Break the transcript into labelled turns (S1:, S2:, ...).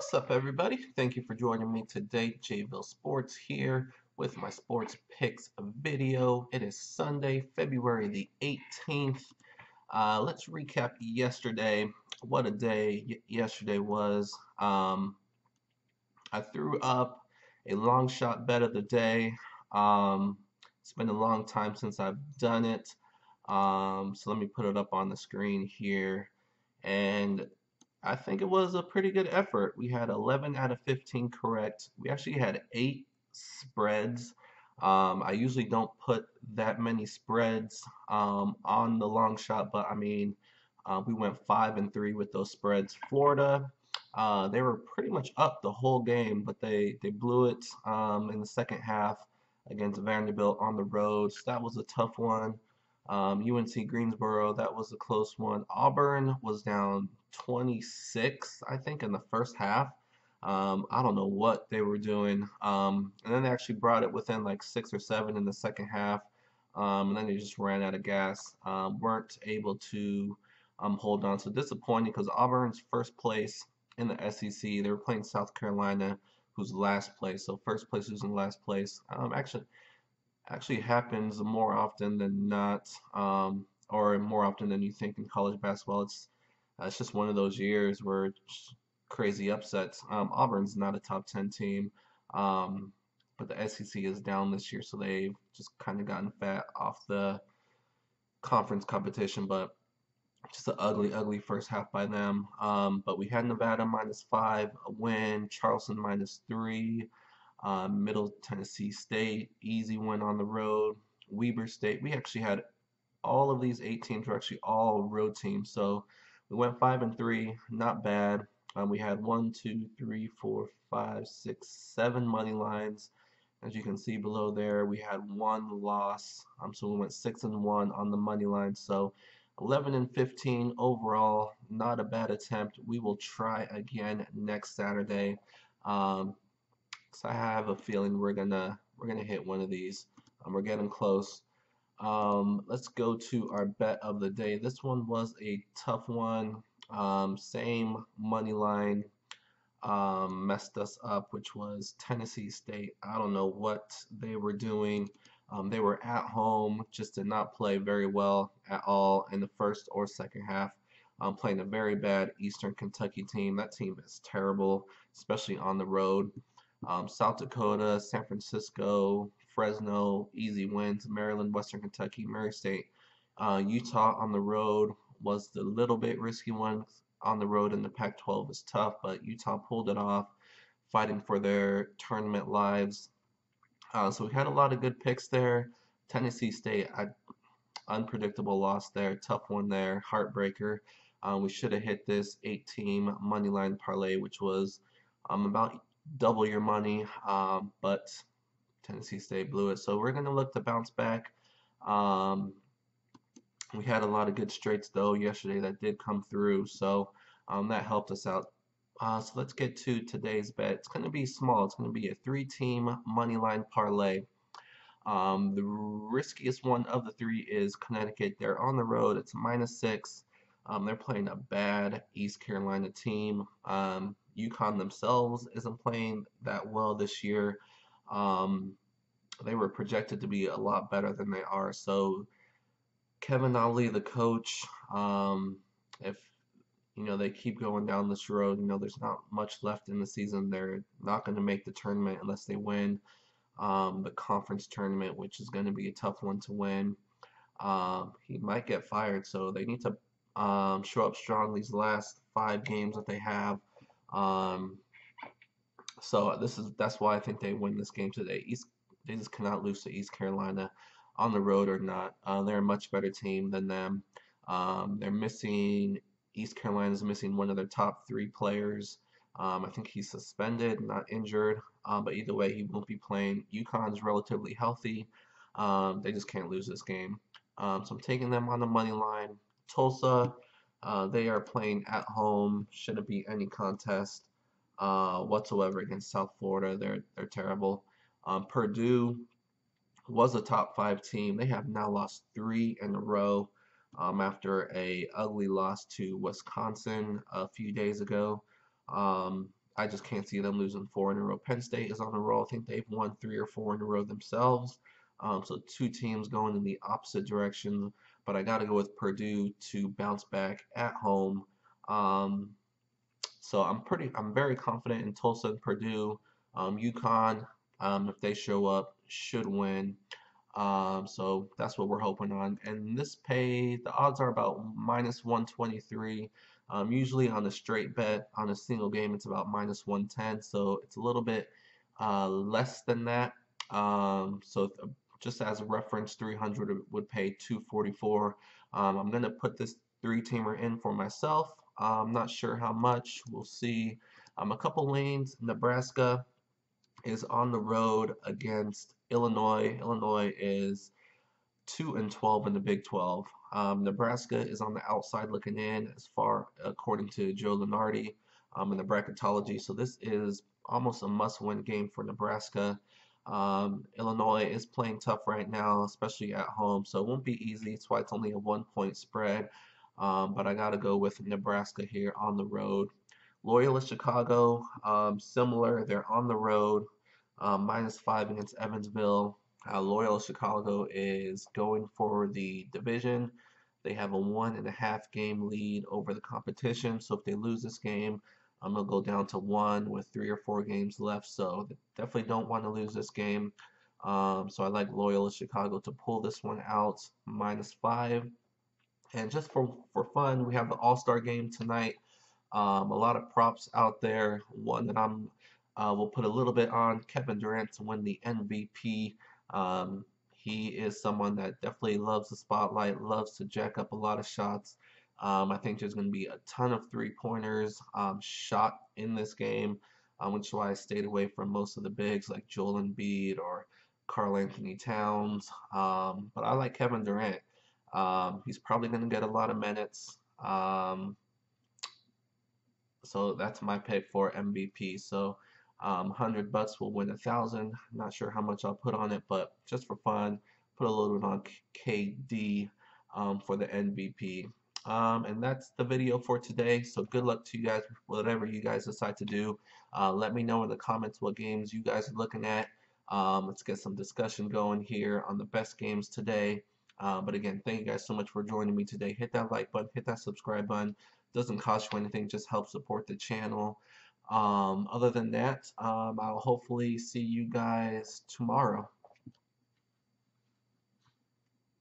S1: What's up, everybody? Thank you for joining me today. JVille Sports here with my sports picks video. It is Sunday, February the 18th. Let's recap yesterday. What a day yesterday was. I threw up a long shot bet of the day. Um, it's been a long time since I've done it. So let me put it up on the screen here. And I think it was a pretty good effort. We had 11 out of 15 correct. We actually had 8 spreads. I usually don't put that many spreads on the long shot, but I mean, we went 5-3 with those spreads. Florida, they were pretty much up the whole game, but they blew it in the second half against Vanderbilt on the road. So that was a tough one. UNC Greensboro, that was a close one. Auburn was down 26, I think, in the first half. I don't know what they were doing. And then they actually brought it within like 6 or 7 in the second half. And then they just ran out of gas. Weren't able to hold on. So disappointing because Auburn's first place in the SEC. They were playing South Carolina, who's last place. So first place who's in last place. Actually happens more often than not, or more often than you think in college basketball. It's just one of those years where it's crazy upsets. Auburn's not a top 10 team, um, but the SEC is down this year, so they've just kind of gotten fat off the conference competition. But just an ugly, ugly first half by them. But we had Nevada -5, a win, Charleston -3. Middle Tennessee State, easy win on the road. Weber State, we actually had all of these 8 teams were actually all road teams. So we went 5-3, not bad. We had 1, 2, 3, 4, 5, 6, 7 money lines. As you can see below there, we had one loss. So we went 6-1 on the money line. So 11-15 overall, not a bad attempt. We will try again next Saturday. So I have a feeling we're gonna hit one of these. We're getting close. Let's go to our bet of the day. This one was a tough one. Same money line messed us up, which was Tennessee State. I don't know what they were doing. They were at home, just did not play very well at all in the first or second half. Playing a very bad Eastern Kentucky team. That team is terrible, especially on the road. South Dakota, San Francisco, Fresno, easy wins. Maryland, Western Kentucky, Murray State. Utah on the road was the little bit risky one. On the road in the Pac-12 is tough, but Utah pulled it off, fighting for their tournament lives. So we had a lot of good picks there. Tennessee State, unpredictable loss there, tough one there, heartbreaker. We should have hit this 8-team money line parlay, which was about double your money, but Tennessee State blew it. So we're going to look to bounce back. We had a lot of good straights, though, yesterday that did come through, so that helped us out. So let's get to today's bet. It's going to be small. It's going to be a 3-team money line parlay. The riskiest one of the 3 is Connecticut. They're on the road. It's -6. They're playing a bad East Carolina team. UConn themselves isn't playing that well this year. They were projected to be a lot better than they are. So Kevin Ollie, the coach, if they keep going down this road, there's not much left in the season. They're not going to make the tournament unless they win the conference tournament, which is going to be a tough one to win. He might get fired, so they need to show up strong these last 5 games that they have. So that's why I think they win this game today. They just cannot lose to East Carolina on the road or not. They're a much better team than them. East Carolina's missing one of their top 3 players. I think he's suspended, not injured, but either way, he won't be playing. UConn's relatively healthy. They just can't lose this game. So I'm taking them on the money line. Tulsa, they are playing at home. Shouldn't be any contest whatsoever against South Florida. They're terrible. Purdue was a top 5 team. They have now lost 3 in a row after a ugly loss to Wisconsin a few days ago. I just can't see them losing 4 in a row. Penn State is on the roll. I think they've won 3 or 4 in a row themselves. So two teams going in the opposite direction. But I got to go with Purdue to bounce back at home. Um, so I'm very confident in Tulsa and Purdue. UConn, if they show up, should win. So that's what we're hoping on. And this pay, the odds are about minus 123. Usually on a straight bet, on a single game, it's about minus 110. So it's a little bit less than that. Just as a reference, 300 would pay 244. I'm going to put this three-teamer in for myself. I'm not sure how much. We'll see. A couple lanes. Nebraska is on the road against Illinois. Illinois is 2-12 in the Big 12. Nebraska is on the outside looking in as far according to Joe Lunardi in the bracketology. So this is almost a must-win game for Nebraska. Illinois is playing tough right now, especially at home, so it won't be easy. That's why it's only a 1-point spread. But I got to go with Nebraska here on the road. Loyola Chicago, similar. They're on the road, -5 against Evansville. Loyola Chicago is going for the division. They have a 1.5 game lead over the competition. So if they lose this game, I'm gonna go down to 1 with 3 or 4 games left. So they definitely don't want to lose this game. So I like Loyola Chicago to pull this one out, -5. And just for fun, we have the All-Star game tonight. A lot of props out there. One that I'm will put a little bit on Kevin Durant to win the MVP. He is someone that definitely loves the spotlight, loves to jack up a lot of shots. I think there's going to be a ton of three-pointers shot in this game, which is why I stayed away from most of the bigs like Joel Embiid or Karl Anthony Towns. But I like Kevin Durant. He's probably going to get a lot of minutes. So that's my pick for MVP. So $100 will win 1,000. Not sure how much I'll put on it, but just for fun, put a little bit on KD for the MVP. And that's the video for today. So good luck to you guys, whatever you guys decide to do. Let me know in the comments what games you guys are looking at. Let's get some discussion going here on the best games today. But again, thank you guys so much for joining me today. Hit that like button, hit that subscribe button. Doesn't cost you anything, just help support the channel. Other than that, I'll hopefully see you guys tomorrow.